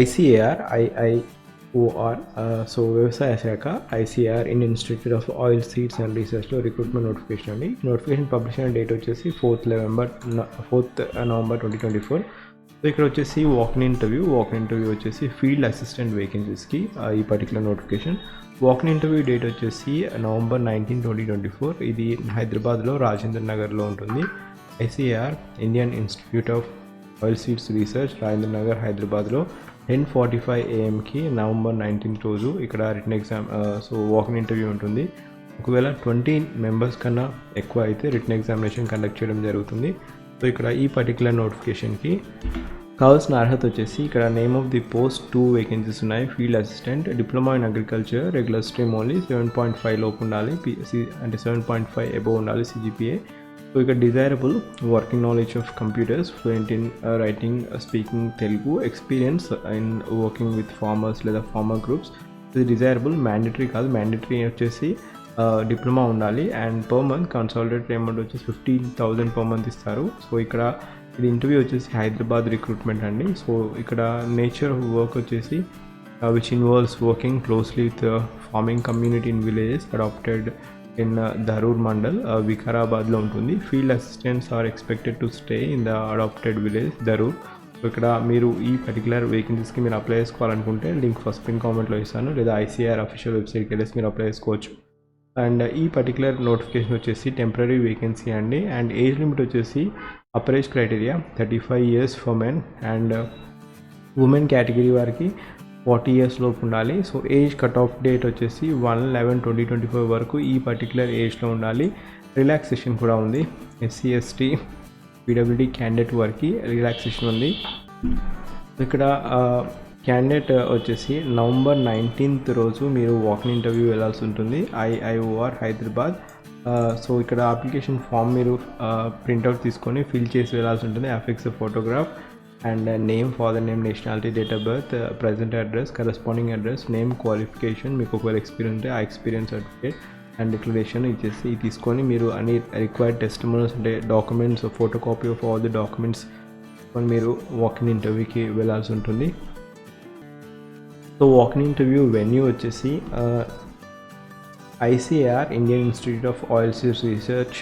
ICAR IIOR so వ్యవసాయ శాఖ ICAR Indian Institute of Oil Seeds and రీసెర్చ్లో recruitment notification అండి. నోటిఫికేషన్ పబ్లిష్ అయిన డేట్ వచ్చేసి 4th November 2024. సో ఇక్కడ వచ్చేసి వాక్ ఇన్ ఇంటర్వ్యూ వచ్చేసి ఫీల్డ్ అసిస్టెంట్ వేకెన్సీస్కి ఈ particular notification. Walk in interview date వచ్చేసి November 19, 2024. ఇది హైదరాబాద్లో రాజేంద్ర నగర్లో ఉంటుంది. ICAR Indian Institute of Oil Seeds Research, Rajendra Nagar, హైదరాబాద్లో 10:45 AM November 19 రోజు ఇక్కడ written exam so walk in interview ఉంటుంది. ఒకవేళ 20 మెంబర్స్ కన్నా ఎక్కువ అయితే రిటన్ ఎగ్జామినేషన్ కండక్ట్ చేయడం జరుగుతుంది. సో ఇక్కడ ఈ పర్టికులర్ నోటిఫికేషన్కి కావాల్సిన అర్హత వచ్చేసి ఇక్కడ name of the post 2 vacancies ఉన్నాయి. Field assistant, diploma in agriculture, regular stream only, 7.5 లోపు ఉండాలి, అంటే 7.5 అబోవ్ ఉండాలి సిజిపిఏ. సో ఇక్కడ desirable working knowledge of computers, fluent in writing, speaking Telugu, experience in working with farmers లేదా ఫార్మర్ గ్రూప్స్. ఇది desirable, mandatory కాదు. Mandatory వచ్చేసి డిప్లొమా ఉండాలి. And per month consolidated amount వచ్చేసి 15,000 పర్ మంత్ ఇస్తారు. సో ఇక్కడ ఇది ఇంటర్వ్యూ వచ్చేసి హైదరాబాద్ రిక్రూట్మెంట్ అండి. సో ఇక్కడ నేచర్ ఆఫ్ వర్క్ వచ్చేసి which involves working closely with farming community in villages adopted in Dharur mandal, వికారాబాద్లో ఉంటుంది. Field assistants are expected to stay in the adopted village Dharur. So ఇక్కడ మీరు ఈ పర్టికులర్ వేకెన్సీస్కి మీరు అప్లై చేసుకోవాలనుకుంటే లింక్ ఫస్ట్ పిన్ కామెంట్లో ఇస్తాను, లేదా ఐసీఆర్ అఫీషియల్ వెబ్సైట్కి వెళ్ళేసి మీరు అప్లై చేసుకోవచ్చు. అండ్ ఈ పర్టికులర్ నోటిఫికేషన్ వచ్చేసి టెంపరీ వేకెన్సీ అండి. అండ్ ఏజ్ లిమిట్ వచ్చేసి upper age criteria 35 years for men, and women category వారికి 40 years లోపు ఉండాలి. So age cut off date వచ్చేసి 1/11/2024 వరకు ఈ పర్టికులర్ ఏజ్లో ఉండాలి. రిలాక్సేషన్ కూడా ఉంది. SC ST PWD క్యాండిడేట్ వారికి రిలాక్సేషన్ ఉంది. ఇక్కడ క్యాండిడేట్ వచ్చేసి November 19 రోజు మీరు వాకిన్ ఇంటర్వ్యూ వెళ్ళాల్సి ఉంటుంది, IIOR హైదరాబాద్. సో ఇక్కడ అప్లికేషన్ ఫామ్ మీరు ప్రింట్అవుట్ తీసుకొని ఫిల్ చేసి వెళ్ళాల్సి ఉంటుంది. Affix photograph and name, father name, nationality, date of birth, present address, corresponding address, name, qualification, మీకు ఒకవేళ ఎక్స్పీరియన్స్ ఉంటే ఆ ఎక్స్పీరియన్స్ సర్టిఫికేట్ అండ్ డిక్లరేషన్ ఇచ్చేసి తీసుకొని మీరు అన్ని రిక్వైర్డ్ టెస్టిమోనియల్స్ అంటే documents, photo copy of all the documents తీసుకొని మీరు వాకిన్ ఇంటర్వ్యూకి వెళ్ళాల్సి ఉంటుంది. సో వాకిన్ ఇంటర్వ్యూ వెన్యూ వచ్చేసి ICAR Indian Institute of Oil Seeds Research,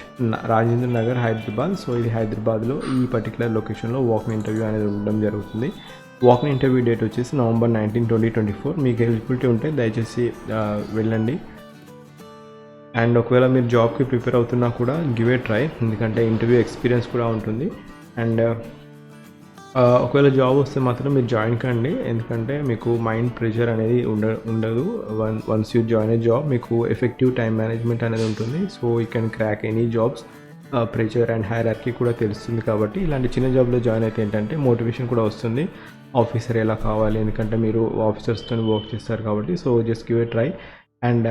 Rajendra Nagar, Hyderabad. So ఇది హైదరాబాద్లో ఈ పర్టికులర్ లొకేషన్లో వాకిన్ ఇంటర్వ్యూ అనేది ఉండడం జరుగుతుంది. వాకిన్ ఇంటర్వ్యూ డేట్ వచ్చేసి November 19, 2024. మీకు ఎలిజిబిలిటీ ఉంటే దయచేసి వెళ్ళండి. అండ్ ఒకవేళ మీరు జాబ్కి ప్రిపేర్ అవుతున్నా కూడా గివ్ ఏ ట్రై, ఎందుకంటే ఇంటర్వ్యూ ఎక్స్పీరియన్స్ కూడా ఉంటుంది. అండ్ ఒకవేళ జాబ్ వస్తే మాత్రం మీరు జాయిన్ కండి, ఎందుకంటే మీకు మైండ్ ప్రెషర్ అనేది ఉండదు. Once you join a job మీకు ఎఫెక్టివ్ టైం మేనేజ్మెంట్ అనేది ఉంటుంది. So you can crack any jobs. Pressure and hierarchy కూడా తెలుస్తుంది. కాబట్టి ఇలాంటి చిన్న జాబ్లో జాయిన్ అయితే ఏంటంటే మోటివేషన్ కూడా వస్తుంది, ఆఫీసర్ ఎలా కావాలి, ఎందుకంటే మీరు ఆఫీసర్స్తో వర్క్ చేస్తారు కాబట్టి. So just give a try. And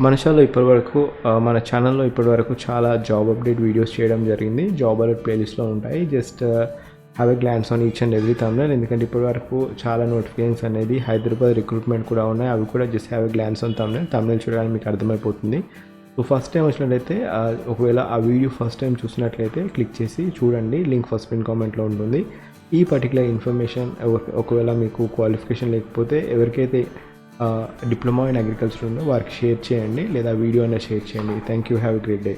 మన ఛానల్లో ఇప్పటివరకు చాలా జాబ్ అప్డేట్ వీడియోస్ చేయడం జరిగింది. జాబ్ అలర్ట్ ప్లేలిస్ట్లో ఉంటాయి. Just have a glance on each and every thumbnail, ఎందుకంటే ఇప్పటివరకు చాలా నోటిఫికేషన్స్ అనేది హైదరాబాద్ రిక్రూట్మెంట్ కూడా ఉన్నాయి. అవి కూడా just have a glance on thumbnail చూడడానికి మీకు అర్థమైపోతుంది. సో ఫస్ట్ టైం వచ్చినట్లయితే ఒకవేళ ఆ వీడియో ఫస్ట్ టైం చూసినట్లయితే క్లిక్ చేసి చూడండి, లింక్ ఫస్ట్ పిన్ కామెంట్లో ఉంటుంది. ఈ పర్టికులర్ ఇన్ఫర్మేషన్ ఒకవేళ మీకు క్వాలిఫికేషన్ లేకపోతే ఎవరికైతే డిప్లొమా ఇన్ అగ్రికల్చర్ ఉందో వారికి షేర్ చేయండి, లేదా వీడియో అయినా షేర్ చేయండి. Thank you, have a great day.